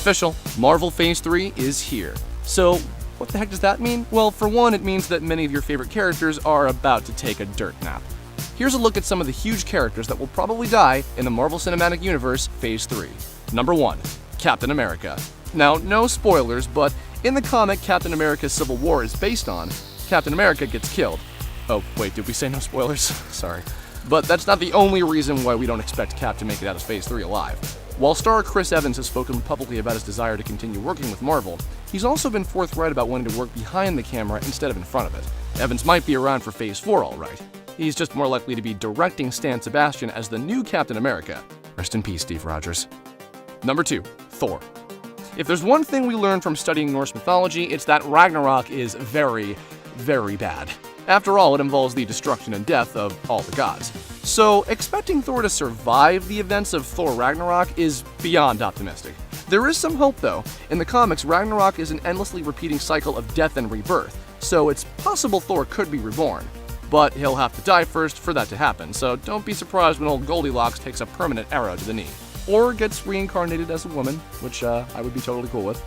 official, Marvel Phase 3 is here. So, what the heck does that mean? Well, for one, it means that many of your favorite characters are about to take a dirt nap. Here's a look at some of the huge characters that will probably die in the Marvel Cinematic Universe Phase 3. Number 1. Captain America. Now, no spoilers, but in the comic Captain America Civil War is based on, Captain America gets killed. Oh, wait, did we say no spoilers? Sorry. But that's not the only reason why we don't expect Cap to make it out of Phase 3 alive. While star Chris Evans has spoken publicly about his desire to continue working with Marvel, he's also been forthright about wanting to work behind the camera instead of in front of it. Evans might be around for Phase 4 alright. He's just more likely to be directing Stan Sebastian as the new Captain America. Rest in peace, Steve Rogers. Number 2. Thor. If there's one thing we learned from studying Norse mythology, it's that Ragnarok is very, very bad. After all, it involves the destruction and death of all the gods. So, expecting Thor to survive the events of Thor Ragnarok is beyond optimistic. There is some hope, though. In the comics, Ragnarok is an endlessly repeating cycle of death and rebirth, so it's possible Thor could be reborn. But he'll have to die first for that to happen, so don't be surprised when old Goldilocks takes a permanent arrow to the knee. Or gets reincarnated as a woman, which I would be totally cool with.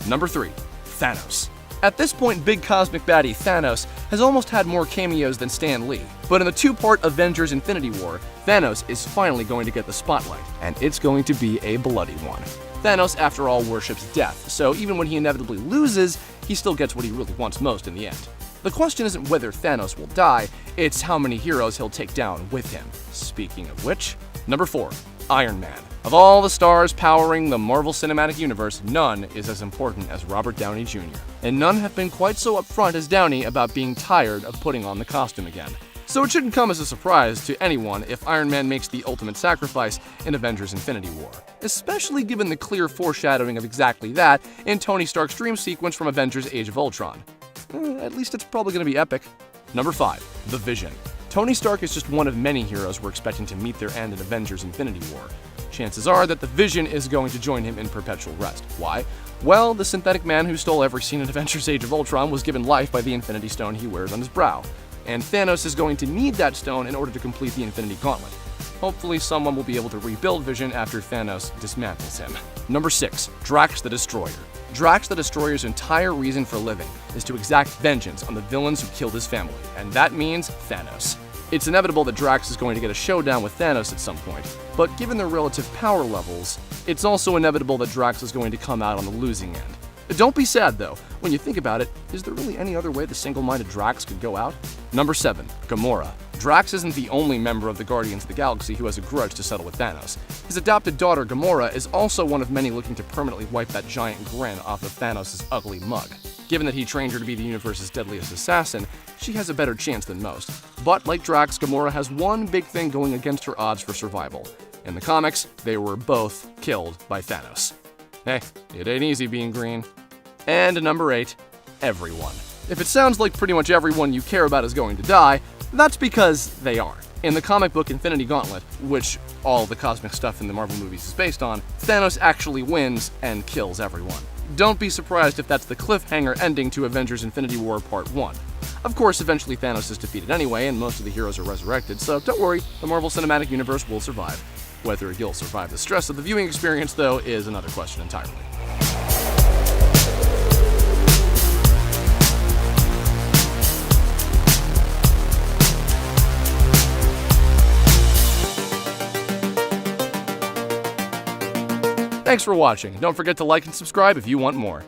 Number 3. Thanos. At this point, big cosmic baddie Thanos has almost had more cameos than Stan Lee. But in the two-part Avengers Infinity War, Thanos is finally going to get the spotlight, and it's going to be a bloody one. Thanos, after all, worships death, so even when he inevitably loses, he still gets what he really wants most in the end. The question isn't whether Thanos will die, it's how many heroes he'll take down with him. Speaking of which, number 4. Iron Man. Of all the stars powering the Marvel Cinematic Universe, none is as important as Robert Downey Jr. And none have been quite so upfront as Downey about being tired of putting on the costume again. So it shouldn't come as a surprise to anyone if Iron Man makes the ultimate sacrifice in Avengers Infinity War, especially given the clear foreshadowing of exactly that in Tony Stark's dream sequence from Avengers Age of Ultron. At least it's probably going to be epic. Number 5. The Vision. Tony Stark is just one of many heroes we're expecting to meet their end in Avengers Infinity War. Chances are that the Vision is going to join him in perpetual rest. Why? Well, the synthetic man who stole every scene in Avengers Age of Ultron was given life by the Infinity Stone he wears on his brow. And Thanos is going to need that stone in order to complete the Infinity Gauntlet. Hopefully someone will be able to rebuild Vision after Thanos dismantles him. Number 6. Drax the Destroyer. Drax the Destroyer's entire reason for living is to exact vengeance on the villains who killed his family, and that means Thanos. It's inevitable that Drax is going to get a showdown with Thanos at some point, but given their relative power levels, it's also inevitable that Drax is going to come out on the losing end. Don't be sad though, when you think about it, is there really any other way the single-minded Drax could go out? Number 7. Gamora. Drax isn't the only member of the Guardians of the Galaxy who has a grudge to settle with Thanos. His adopted daughter Gamora is also one of many looking to permanently wipe that giant grin off of Thanos' ugly mug. Given that he trained her to be the universe's deadliest assassin, she has a better chance than most. But like Drax, Gamora has one big thing going against her odds for survival. In the comics, they were both killed by Thanos. Hey, it ain't easy being green. And number 8, everyone. If it sounds like pretty much everyone you care about is going to die, that's because they are. In the comic book Infinity Gauntlet, which all the cosmic stuff in the Marvel movies is based on, Thanos actually wins and kills everyone. Don't be surprised if that's the cliffhanger ending to Avengers Infinity War Part 1. Of course, eventually Thanos is defeated anyway, and most of the heroes are resurrected, so don't worry, the Marvel Cinematic Universe will survive. Whether you'll survive the stress of the viewing experience, though, is another question entirely. Thanks for watching. Don't forget to like and subscribe if you want more.